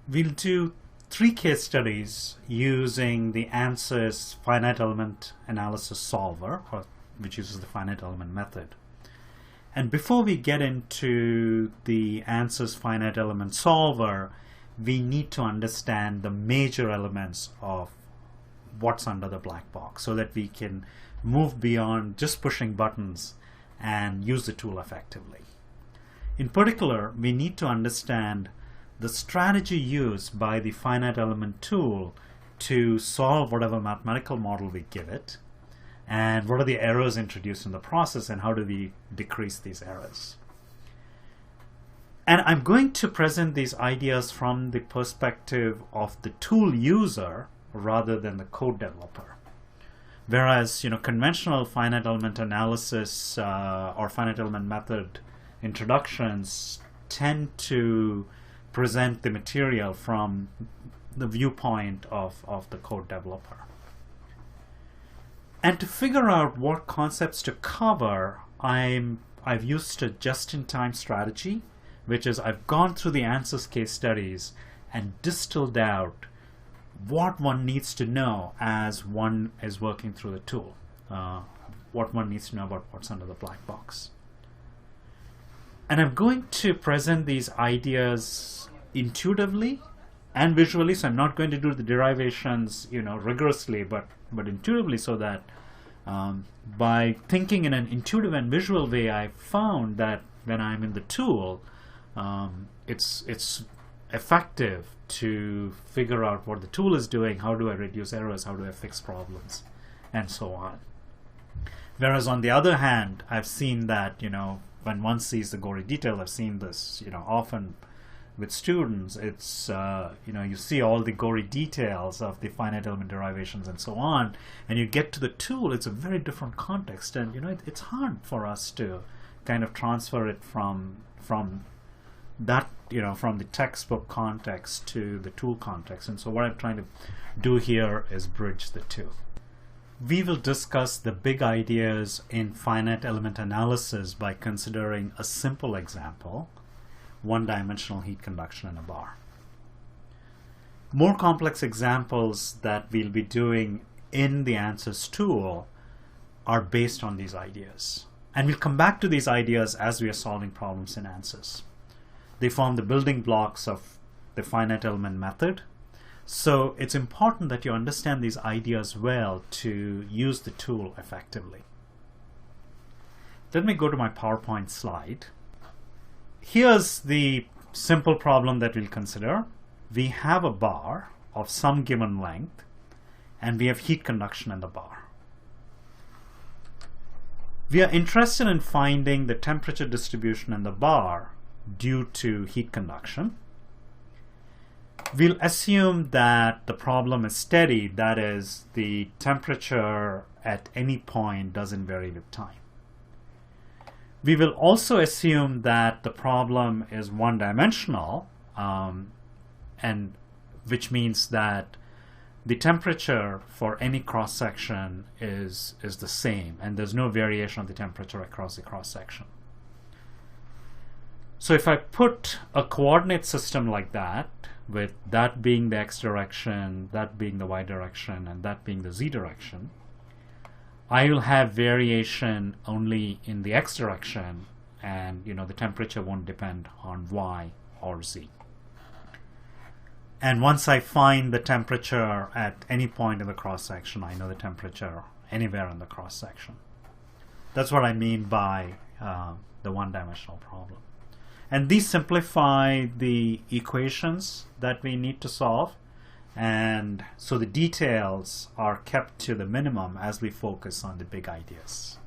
We'll do 3 case studies using the ansys finite element analysis solver, which uses the finite element method. And before we get into the ansys finite element solver, we need to understand the major elements of what's under the black box so that we can move beyond just pushing buttons and use the tool effectively. In particular, we need to understand the strategy used by the finite element tool to solve whatever mathematical model we give it, and what are the errors introduced in the process, and how do we decrease these errors. And I'm going to present these ideas from the perspective of the tool user rather than the code developer. Whereas, conventional finite element analysis or finite element method introductions tend to present the material from the viewpoint of the code developer. And to figure out what concepts to cover, I've used a just-in-time strategy, which is I've gone through the ansys case studies and distilled out what one needs to know as one is working through the tool, what one needs to know about what's under the black box. And I'm going to present these ideas intuitively and visually, so I'm not going to do the derivations rigorously, but intuitively, so that by thinking in an intuitive and visual way, I found that when I'm in the tool, it's effective to figure out what the tool is doing, how do I reduce errors, how do I fix problems, and so on. Whereas on the other hand, I've seen that when one sees the gory detail, I've seen this often with students. It's you see all the gory details of the finite element derivations and so on, and you get to the tool, it's a very different context, and it's hard for us to kind of transfer it from that from the textbook context to the tool context. And so what I'm trying to do here is bridge the two. We will discuss the big ideas in finite element analysis by considering a simple example: one-dimensional heat conduction in a bar. More complex examples that we'll be doing in the ansys tool are based on these ideas. And we'll come back to these ideas as we are solving problems in ansys. They form the building blocks of the finite element method. So it's important that you understand these ideas well to use the tool effectively. Let me go to my PowerPoint slide. Here's the simple problem that we'll consider. We have a bar of some given length, and we have heat conduction in the bar. We are interested in finding the temperature distribution in the bar due to heat conduction. We'll assume that the problem is steady, that is, the temperature at any point doesn't vary with time. We will also assume that the problem is one-dimensional, and which means that the temperature for any cross-section is the same, and there's no variation of the temperature across the cross-section. So if I put a coordinate system like that, with that being the x direction, that being the y direction, and that being the z direction, I will have variation only in the x direction, and the temperature won't depend on y or z. And once I find the temperature at any point in the cross-section, I know the temperature anywhere in the cross-section. That's what I mean by the one-dimensional problem. And these simplify the equations that we need to solve, and so the details are kept to the minimum as we focus on the big ideas.